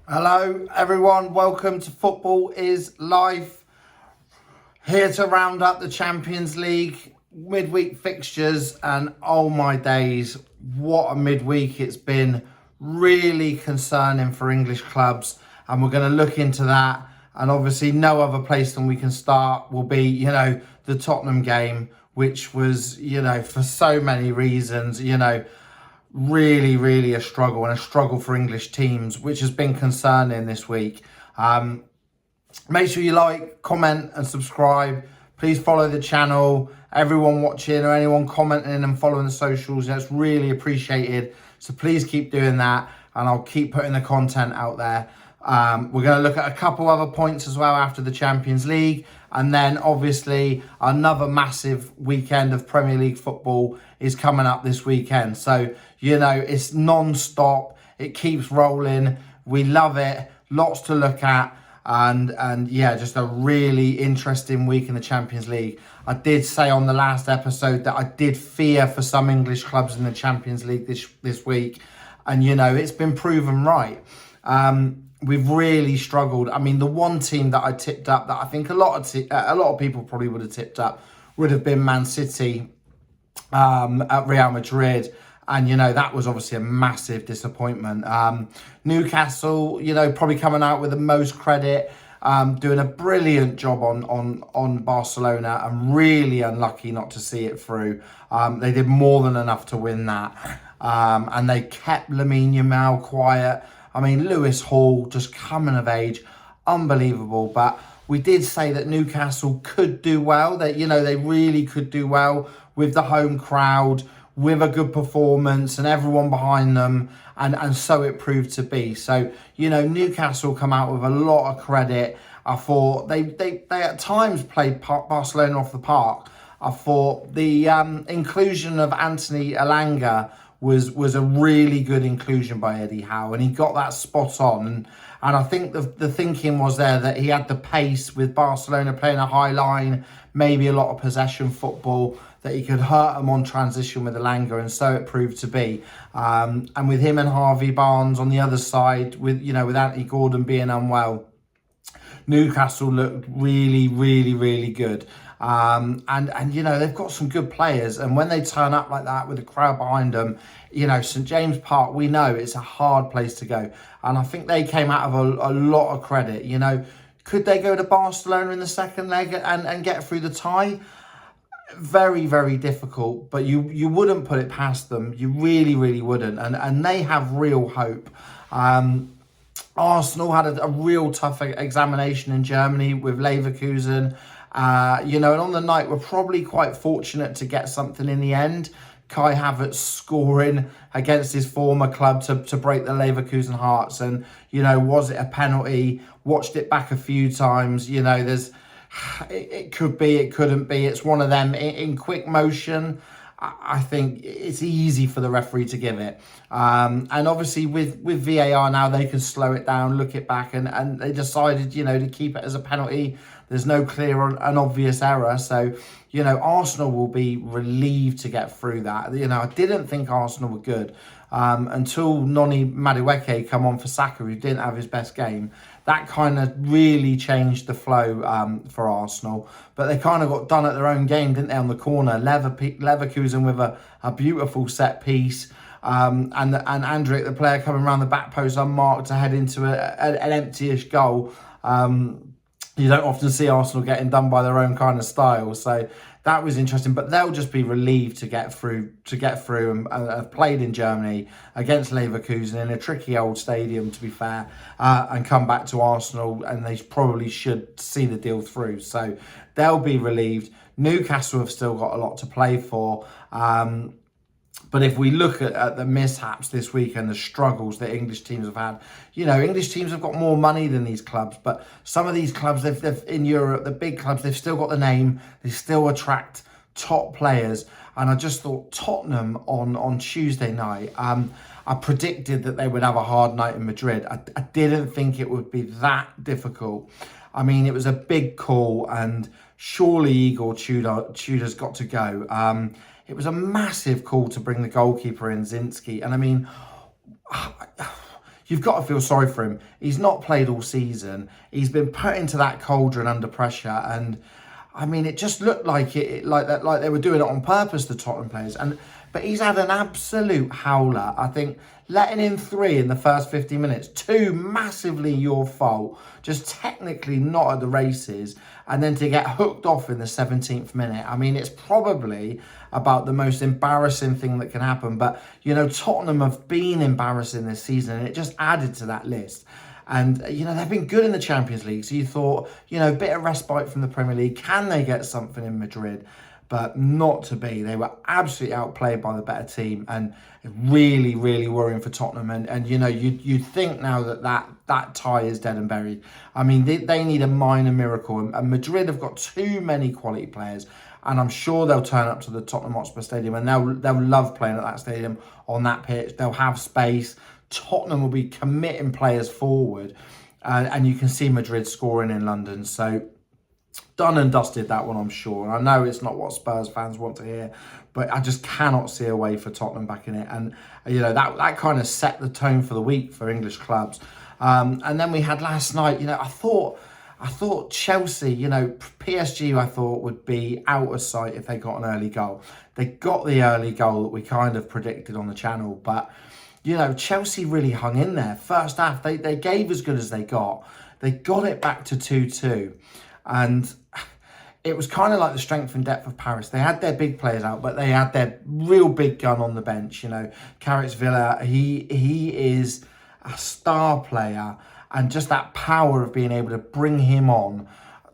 Hello everyone, welcome to Football is Life. Here to round up the Champions League midweek fixtures, and oh my days, what a midweek it's been. Really concerning for English clubs, and we're going to look into that. And obviously no other place than we can start will be, the Tottenham game, which was, for so many reasons, really a struggle, and a struggle for English teams, which has been concerning this week. Make sure you like, comment and subscribe. Please follow the channel. Everyone watching or anyone commenting and following the socials, that's really appreciated. So please keep doing that, and I'll keep putting the content out there. We're going to look at a couple other points as well after the Champions League. And then obviously another massive weekend of Premier League football is coming up this weekend. So, it's non-stop. It keeps rolling. We love it. Lots to look at. And yeah, just a really interesting week in the Champions League. I did say on the last episode that I did fear for some English clubs in the Champions League this week. And, it's been proven right. We've really struggled. I mean, the one team that I tipped up that I think a lot of people probably would have tipped up would have been Man City at Real Madrid. And, that was obviously a massive disappointment. Newcastle, probably coming out with the most credit, doing a brilliant job on Barcelona, and really unlucky not to see it through. They did more than enough to win that. And they kept Lamine Yamal quiet. I mean, Lewis Hall just coming of age, unbelievable. But we did say that Newcastle could do well, that, they really could do well with the home crowd, with a good performance and everyone behind them. And so it proved to be. So, Newcastle come out with a lot of credit. I thought they at times played Barcelona off the park. I thought the inclusion of Anthony Elanga was a really good inclusion by Eddie Howe, and he got that spot on. And I think the thinking was there that he had the pace with Barcelona playing a high line, maybe a lot of possession football, that he could hurt them on transition with Elanga, and so it proved to be. And with him and Harvey Barnes on the other side, with Anthony Gordon being unwell, Newcastle looked really good. And they've got some good players, and when they turn up like that with a crowd behind them, St James Park, we know it's a hard place to go, and I think they came out of a lot of credit. Could they go to Barcelona in the second leg and get through the tie? Very difficult, but you wouldn't put it past them. You really wouldn't, and they have real hope. Arsenal had a real tough examination in Germany with Leverkusen. And on the night, we're probably quite fortunate to get something in the end. Kai Havertz scoring against his former club to break the Leverkusen hearts. And, was it a penalty? Watched it back a few times. It could be, it couldn't be. It's one of them in quick motion. I think it's easy for the referee to give it. And obviously with VAR now, they can slow it down, look it back, and they decided, to keep it as a penalty. There's no clear and obvious error. So, Arsenal will be relieved to get through that. I didn't think Arsenal were good until Noni Madueke come on for Saka, who didn't have his best game. That kind of really changed the flow for Arsenal. But they kind of got done at their own game, didn't they, on the corner? Leverkusen with a beautiful set piece. And Andrić, the player, coming around the back post unmarked to head into an empty-ish goal. You don't often see Arsenal getting done by their own kind of style. So that was interesting, but they'll just be relieved to get through and have played in Germany against Leverkusen in a tricky old stadium, to be fair, and come back to Arsenal, and they probably should see the deal through. So they'll be relieved. Newcastle have still got a lot to play for. But if we look at the mishaps this week and the struggles that English teams have had, English teams have got more money than these clubs. But some of these clubs, they've in Europe, the big clubs, they've still got the name. They still attract top players. And I just thought Tottenham on Tuesday night, I predicted that they would have a hard night in Madrid. I didn't think it would be that difficult. I mean, it was a big call, and surely Igor Tudor's got to go. It was a massive call to bring the goalkeeper in, Zinski. And I mean, you've got to feel sorry for him. He's not played all season. He's been put into that cauldron under pressure, and I mean, it just looked like like they were doing it on purpose, the Tottenham players. But he's had an absolute howler. I think letting in 3 in the first 50 minutes, 2 massively your fault, just technically not at the races, and then to get hooked off in the 17th minute. I mean, it's probably about the most embarrassing thing that can happen. But, you know, Tottenham have been embarrassing this season, and it just added to that list. And, you know, they've been good in the Champions League. So you thought, you know, a bit of respite from the Premier League. Can they get something in Madrid? But not to be. They were absolutely outplayed by the better team, and really, really worrying for Tottenham. And you know, you'd think now that tie is dead and buried. I mean, they need a minor miracle. And Madrid have got too many quality players. And I'm sure they'll turn up to the Tottenham Hotspur Stadium, and they'll love playing at that stadium, on that pitch. They'll have space. Tottenham will be committing players forward. And you can see Madrid scoring in London. So done and dusted, that one, I'm sure. And I know it's not what Spurs fans want to hear, but I just cannot see a way for Tottenham back in it. And, you know, that kind of set the tone for the week for English clubs. And then we had last night, you know, I thought Chelsea, you know, PSG, I thought would be out of sight if they got an early goal. They got the early goal that we kind of predicted on the channel. But, you know, Chelsea really hung in there. First half, they gave as good as they got. They got it back to 2-2. And it was kind of like the strength and depth of Paris. They had their big players out, but they had their real big gun on the bench. You know, Kvaratskhelia, he is a star player, and just that power of being able to bring him on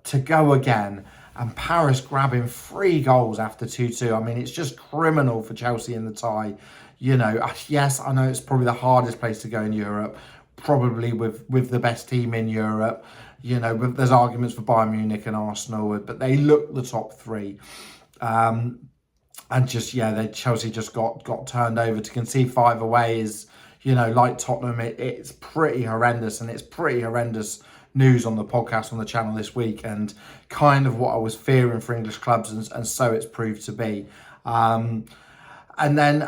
to go again. And Paris grabbing 3 goals after 2-2. I mean, it's just criminal for Chelsea in the tie. You know, yes, I know it's probably the hardest place to go in Europe, probably with the best team in Europe. You know, there's arguments for Bayern Munich and Arsenal, but they look the top 3. And just, yeah, Chelsea just got turned over. To concede 5 away is, you know, like Tottenham, it's pretty horrendous. And it's pretty horrendous news on the podcast on the channel this week, and kind of what I was fearing for English clubs, and so it's proved to be. And then,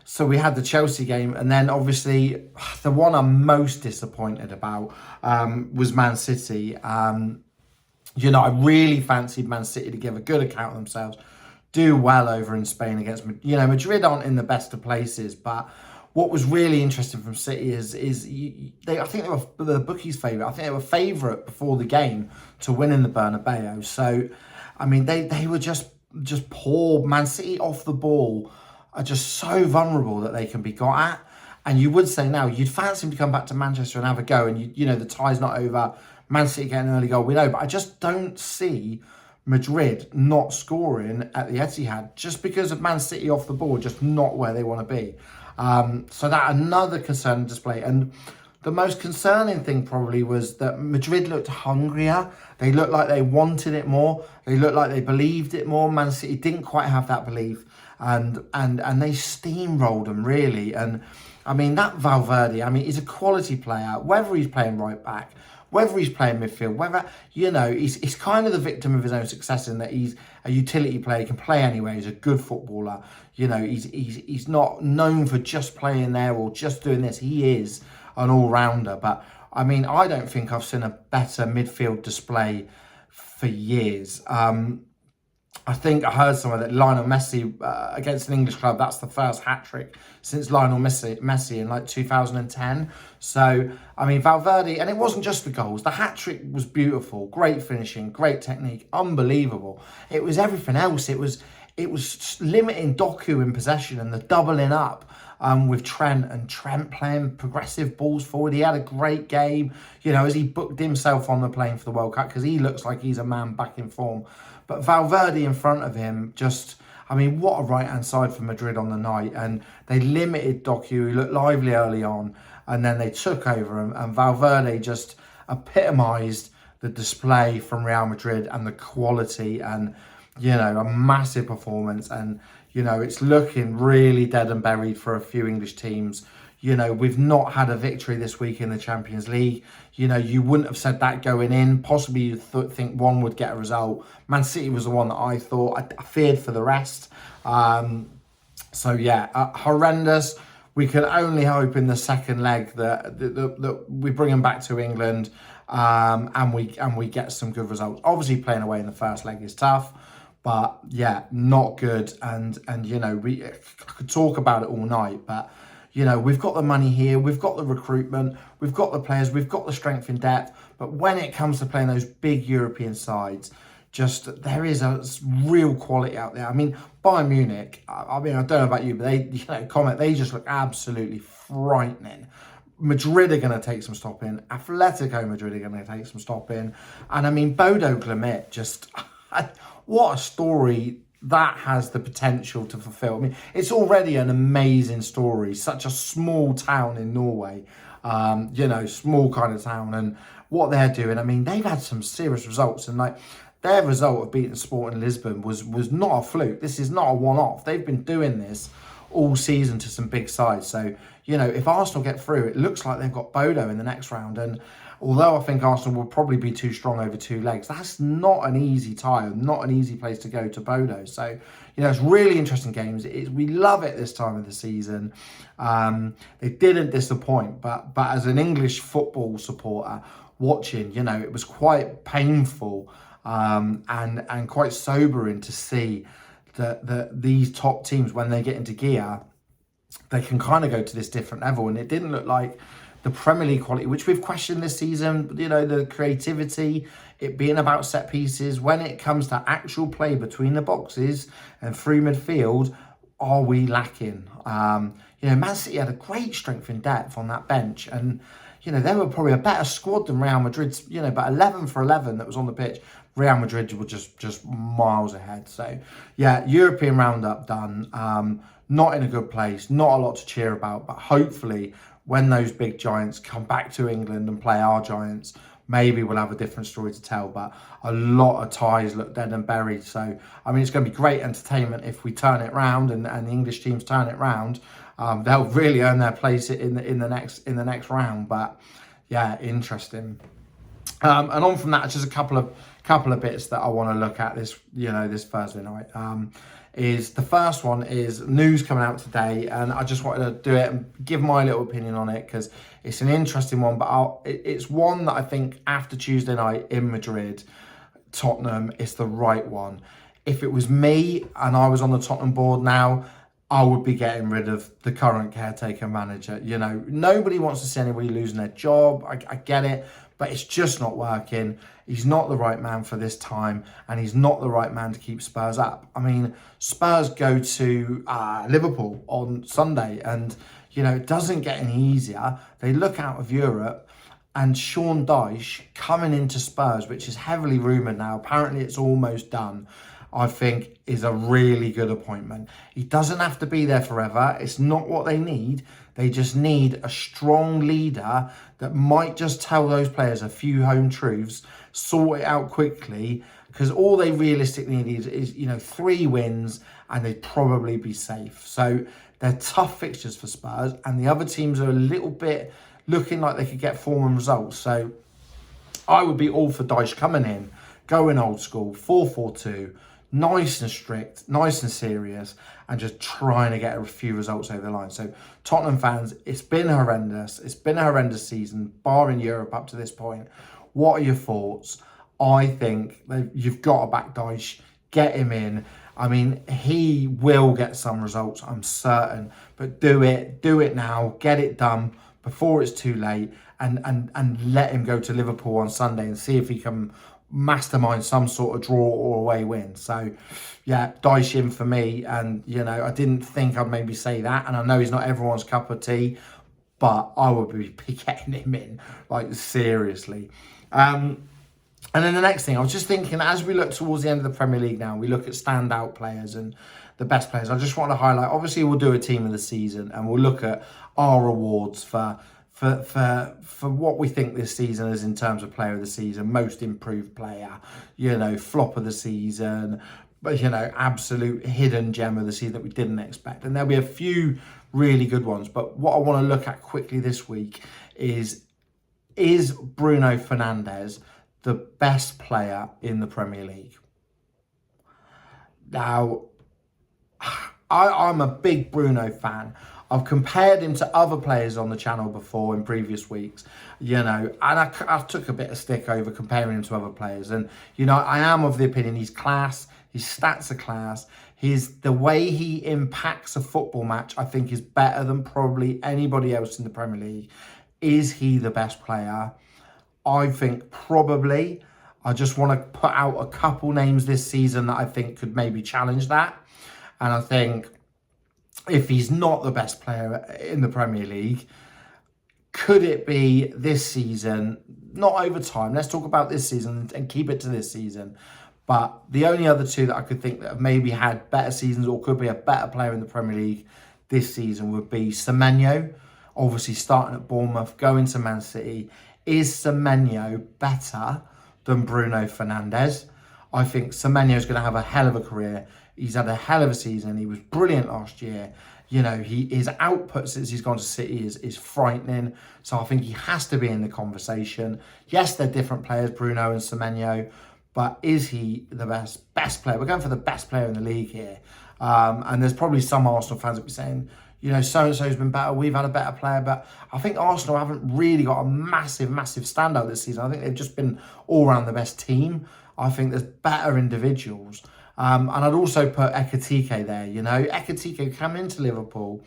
so we had the Chelsea game, and then obviously the one I'm most disappointed about was Man City. You know, I really fancied Man City to give a good account of themselves, do well over in Spain against, you know, Madrid aren't in the best of places, but what was really interesting from City is I think they were the bookies' favourite. I think they were favourite before the game to win in the Bernabeu. So, I mean, they were just poor. Man City off the ball are just so vulnerable that they can be got at. And you would say now, you'd fancy them to come back to Manchester and have a go. And, you know, the tie's not over. Man City getting an early goal, we know. But I just don't see Madrid not scoring at the Etihad just because of Man City off the ball, just not where they want to be. So that another concerning display. And the most concerning thing probably was that Madrid looked hungrier. They looked like they wanted it more. They looked like they believed it more. Man City didn't quite have that belief. And they steamrolled them, really. And I mean, that Valverde, I mean, he's a quality player, whether he's playing right back, whether he's playing midfield, whether, you know, he's kind of the victim of his own success in that he's a utility player. He can play anywhere. He's a good footballer. You know, he's not known for just playing there or just doing this. He is an all-rounder. But, I mean, I don't think I've seen a better midfield display for years. I think I heard somewhere that Lionel Messi against an English club, that's the first hat-trick since Lionel Messi in like 2010. So, I mean, Valverde, and it wasn't just the goals. The hat-trick was beautiful, great finishing, great technique, unbelievable. It was everything else. It was limiting Doku in possession and the doubling up with Trent, and Trent playing progressive balls forward. He had a great game, you know, as he booked himself on the plane for the World Cup, because he looks like he's a man back in form. But Valverde in front of him, just, I mean, what a right-hand side for Madrid on the night. And they limited Doku, who looked lively early on, and then they took over him. And Valverde just epitomised the display from Real Madrid and the quality, and, you know, a massive performance. And, you know, it's looking really dead and buried for a few English teams. You know, we've not had a victory this week in the Champions League. You know, you wouldn't have said that going in. Possibly you'd think one would get a result. Man City was the one that I thought. I feared for the rest. So, yeah, horrendous. we can only hope in the second leg that we bring them back to England, and we get some good results. Obviously, playing away in the first leg is tough, but yeah, not good. And I could talk about it all night, but we've got the money here, we've got the recruitment, we've got the players, we've got the strength in depth. But when it comes to playing those big European sides, just there is a real quality out there. I mean, Bayern Munich, I don't know about you, but they just look absolutely frightening. Madrid are going to take some stopping. Atletico Madrid are going to take some stopping. And I mean, Bodo Glimt, just what a story that has the potential to fulfill. I mean, it's already an amazing story. Such a small town in Norway, small kind of town, and what they're doing. I mean, they've had some serious results, and their result of beating Sporting Lisbon was not a fluke. This is not a one-off. They've been doing this all season to some big sides. So, if Arsenal get through, it looks like they've got Bodo in the next round. And although I think Arsenal will probably be too strong over two legs, that's not an easy tie, not an easy place to go to Bodo. So, it's really interesting games. We love it this time of the season. They didn't disappoint, but as an English football supporter watching, it was quite painful and quite sobering to see that these top teams, when they get into gear, they can kind of go to this different level. And it didn't look like the Premier League quality, which we've questioned this season, the creativity, it being about set pieces. When it comes to actual play between the boxes and through midfield, are we lacking? Man City had a great strength in depth on that bench, and they were probably a better squad than Real Madrid's, but 11 for 11 that was on the pitch. Real Madrid were just miles ahead. So, yeah, European roundup done. Not in a good place, not a lot to cheer about, but hopefully when those big giants come back to England and play our giants, maybe we'll have a different story to tell. But a lot of ties look dead and buried. So, I mean, it's going to be great entertainment if we turn it round and the English teams turn it round. They'll really earn their place in the next round. But yeah, interesting. And on from that, just a couple of bits that I want to look at this Thursday night. Is the first one is news coming out today, and I just wanted to do it and give my little opinion on it because it's an interesting one, but it's one that I think after Tuesday night in Madrid, Tottenham, it's the right one. If it was me and I was on the Tottenham board now, I would be getting rid of the current caretaker manager. Nobody wants to see anybody losing their job. I get it, but it's just not working. He's not the right man for this time, and he's not the right man to keep Spurs up. I mean, Spurs go to Liverpool on Sunday, and, it doesn't get any easier. They look out of Europe, and Sean Dyche coming into Spurs, which is heavily rumoured now. Apparently, it's almost done. I think is a really good appointment. He doesn't have to be there forever. It's not what they need. They just need a strong leader that might just tell those players a few home truths, sort it out quickly, because all they realistically need is 3 wins and they'd probably be safe. So they're tough fixtures for Spurs, and the other teams are a little bit looking like they could get form and results. So I would be all for Dyche coming in, going old school, 4-4-2, nice and strict, nice and serious, and just trying to get a few results over the line. So Tottenham fans, it's been horrendous. It's been a horrendous season, barring Europe up to this point. What are your thoughts? I think you've got to back Dyche, get him in. I mean, he will get some results, I'm certain, but do it now, get it done before it's too late, and let him go to Liverpool on Sunday and see if he can mastermind some sort of draw or away win. So yeah, Dyche in for me. And I didn't think I'd maybe say that, and I know he's not everyone's cup of tea, but I would be getting him in, seriously. And then the next thing, I was just thinking, as we look towards the end of the Premier League now, we look at standout players and the best players. I just want to highlight, obviously we'll do a team of the season, and we'll look at our awards for what we think this season is in terms of player of the season, most improved player, flop of the season, but absolute hidden gem of the season that we didn't expect. And there'll be a few really good ones. But what I want to look at quickly this week is Bruno Fernandes the best player in the Premier League? Now, I'm a big Bruno fan. I've compared him to other players on the channel before in previous weeks, and I took a bit of stick over comparing him to other players. And, I am of the opinion he's class, his stats are class, the way he impacts a football match, I think, is better than probably anybody else in the Premier League. Is he the best player? I think probably. I just want to put out a couple names this season that I think could maybe challenge that. And I think if he's not the best player in the Premier League, could it be this season? Not over time. Let's talk about this season and keep it to this season. But the only other two that I could think that have maybe had better seasons or could be a better player in the Premier League this season would be Semenyo, obviously starting at Bournemouth, going to Man City. Is Semenyo better than Bruno Fernandes? I think Semenyo is going to have a hell of a career. He's had a hell of a season. He was brilliant last year. His output since he's gone to City is frightening. So I think he has to be in the conversation. Yes, they're different players, Bruno and Semenyo, but is he the best player? We're going for the best player in the league here. And there's probably some Arsenal fans that be saying, so-and-so's been better, we've had a better player. But I think Arsenal haven't really got a massive standout this season. I think they've just been all around the best team. I think there's better individuals. And I'd also put Ekitike there, Ekitike came into Liverpool.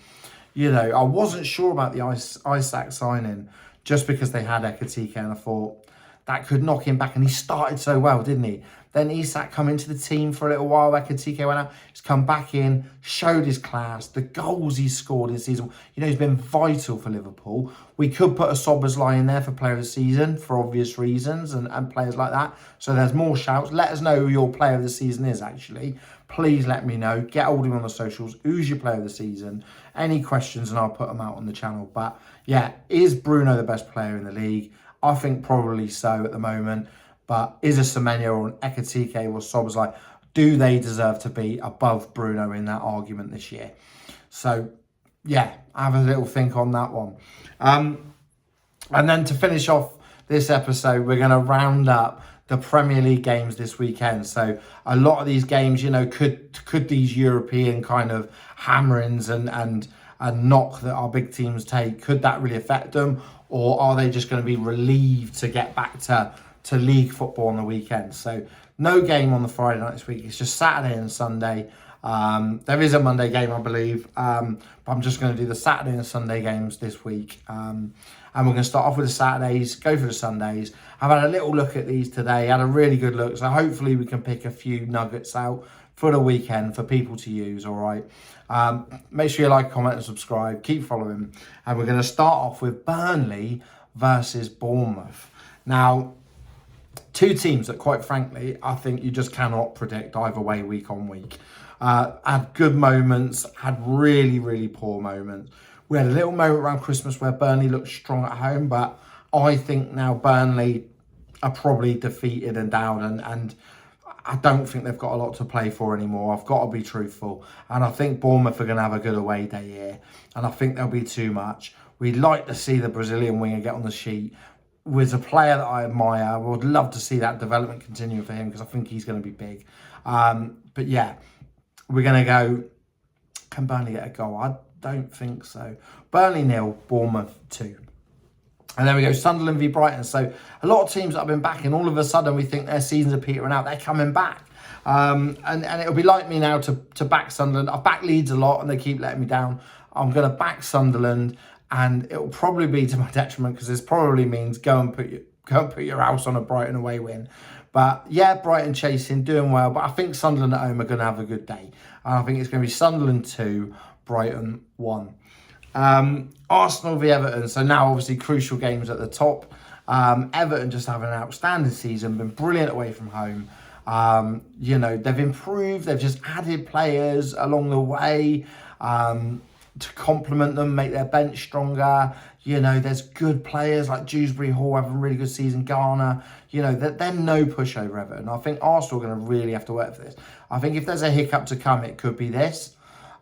I wasn't sure about the Isak signing just because they had Ekitike, and I thought that could knock him back. And he started so well, didn't he? Then Isak come into the team for a little while. Ekitike went out. He's come back in, showed his class. The goals he's scored in season, he's been vital for Liverpool. We could put a Szoboszlai in there for player of the season for obvious reasons and players like that. So there's more shouts. Let us know who your player of the season is, actually. Please let me know. Get hold of him on the socials. Who's your player of the season? Any questions and I'll put them out on the channel. But yeah, is Bruno the best player in the league? I think probably so at the moment. But is a Semenyo or an Ekitike or Szoboszlai, do they deserve to be above Bruno in that argument this year? So, yeah, have a little think on that one. And then to finish off this episode, we're going to round up the Premier League games this weekend. So a lot of these games, could these European kind of hammerings and knock that our big teams take, could that really affect them? Or are they just going to be relieved to get back to league football on the weekend? So no game on the Friday night this week. It's just Saturday and Sunday. There is a Monday game, I believe. But I'm just going to do the Saturday and Sunday games this week. And we're going to start off with the Saturdays, go for the Sundays. I've had a little look at these today, had a really good look. So hopefully we can pick a few nuggets out for the weekend for people to use, all right? Make sure you like, comment and subscribe. Keep following. And we're going to start off with Burnley versus Bournemouth. Now, two teams that, quite frankly, I think you just cannot predict either way week on week. Had good moments, had really, really poor moments. We had a little moment around Christmas where Burnley looked strong at home, but I think now Burnley are probably defeated and down, and I don't think they've got a lot to play for anymore. I've got to be truthful. And I think Bournemouth are going to have a good away day here. And I think there'll be too much. We'd like to see the Brazilian winger get on the sheet. Was a player that I admire. I would love to see that development continue for him because I think he's going to be big. But yeah, we're going to go. Can Burnley get a goal? I don't think so. Burnley 0, Bournemouth 2. And then we go Sunderland v Brighton. So a lot of teams that have been back, and all of a sudden we think their seasons are petering out. They're coming back. And it'll be like me now to back Sunderland. I've backed Leeds a lot and they keep letting me down. I'm going to back Sunderland, and it'll probably be to my detriment because this probably means go and put your house on a Brighton away win. But yeah, Brighton chasing, doing well. But I think Sunderland at home are going to have a good day. And I think it's going to be Sunderland 2, Brighton 1. Arsenal v Everton. So now obviously crucial games at the top. Everton just having an outstanding season, been brilliant away from home. They've improved. They've just added players along the way to complement them, make their bench stronger. There's good players like Dewsbury Hall having a really good season. Garner, they're no pushover Everton. I think Arsenal are going to really have to work for this. I think if there's a hiccup to come, it could be this.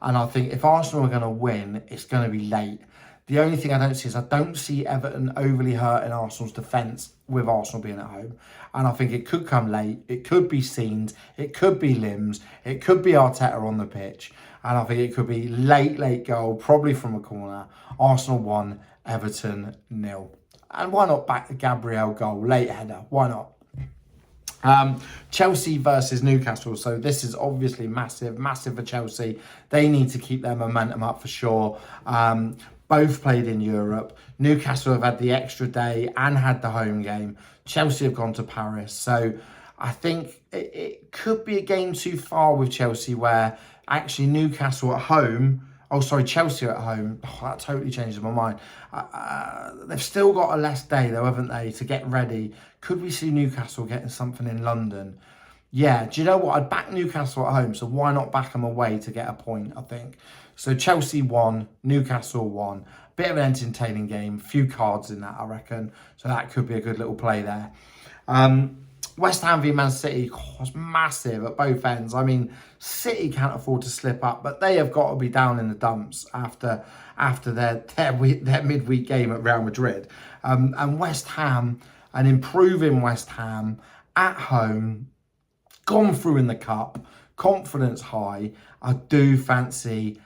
And I think if Arsenal are going to win, it's going to be late. The only thing I don't see is I don't see Everton overly hurting Arsenal's defence with Arsenal being at home. And I think it could come late. It could be Scenes. It could be Limbs. It could be Arteta on the pitch. And I think it could be late goal, probably from a corner. Arsenal 1, Everton 0. And why not back the Gabriel goal, late header? Why not? Chelsea versus Newcastle. So this is obviously massive for Chelsea. They need to keep their momentum up for sure. Both played in Europe. Newcastle have had the extra day and had the home game. Chelsea have gone to Paris. So I think it could be a game too far with Chelsea where actually Newcastle at home, Chelsea at home. Oh, that totally changes my mind. They've still got a less day though, haven't they, to get ready. Could we see Newcastle getting something in London? Yeah, do you know what? I'd back Newcastle at home, so why not back them away to get a point, I think. So Chelsea 1, Newcastle 1. Bit of an entertaining game, few cards in that, I reckon. So that could be a good little play there. West Ham v Man City was massive at both ends. I mean, City can't afford to slip up, but they have got to be down in the dumps after their midweek game at Real Madrid. And West Ham, an improving West Ham at home, gone through in the cup, confidence high. I do fancy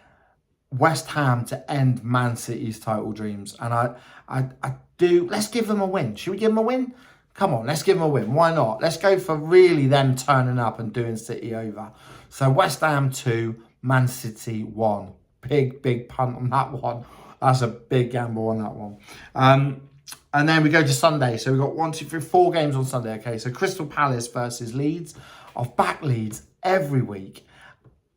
West Ham to end Man City's title dreams, and I do. Let's give them a win. Should we give them a win? Come on, let's give them a win. Why not? Let's go for really them turning up and doing City over. So West Ham 2, Man City 1. Big punt on that one. That's a big gamble on that one. And then we go to Sunday. So we've got 1, 2, 3, 4 games on Sunday. Okay, so Crystal Palace versus Leeds. I've backed Leeds every week.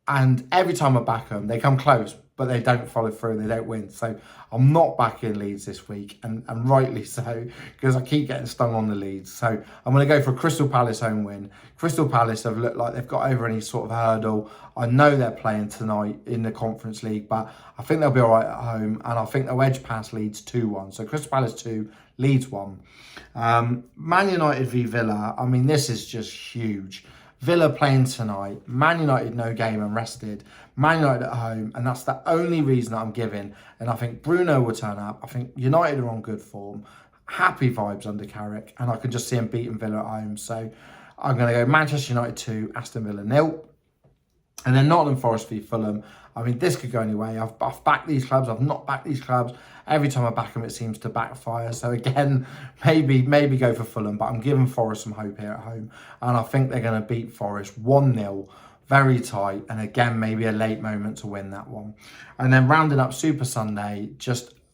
And every time I back them, they come close, but they don't follow through and they don't win. So I'm not backing Leeds this week, and rightly so, because I keep getting stung on the Leeds. So I'm going to go for a Crystal Palace home win. Crystal Palace have looked like they've got over any sort of hurdle. I know they're playing tonight in the Conference League, but I think they'll be all right at home, and I think they'll edge past Leeds 2-1. So Crystal Palace 2, Leeds 1. Man United v Villa. I mean, this is just huge. Villa playing tonight, Man United no game and rested, Man United at home, and that's the only reason I'm giving. And I think Bruno will turn up. I think United are on good form, happy vibes under Carrick, and I can just see him beating Villa at home. So I'm going to go Manchester United 2, Aston Villa 0. And then Nottingham Forest v Fulham. I mean, this could go any way. I've backed these clubs. I've not backed these clubs. Every time I back them, it seems to backfire. So again, maybe go for Fulham. But I'm giving Forest some hope here at home. And I think they're going to beat Forest 1-0. Very tight. And again, maybe a late moment to win that one. And then rounding up Super Sunday,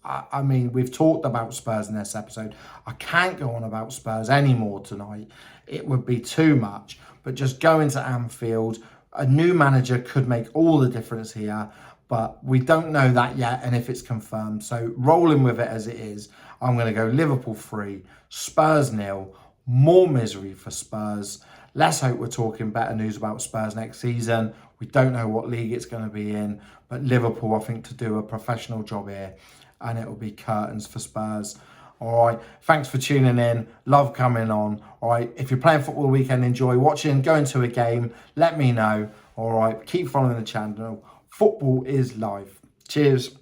I mean, we've talked about Spurs in this episode. I can't go on about Spurs anymore tonight. It would be too much. But just going to Anfield, a new manager could make all the difference here, but we don't know that yet and if it's confirmed. So rolling with it as it is, I'm going to go Liverpool 3, Spurs 0, more misery for Spurs. Let's hope we're talking better news about Spurs next season. We don't know what league it's going to be in, but Liverpool, I think, to do a professional job here, and it will be curtains for Spurs. All right, thanks for tuning in. Love coming on. All right, if you're playing football the weekend, enjoy watching, going to a game, let me know. All right, keep following the channel. Football is live. Cheers.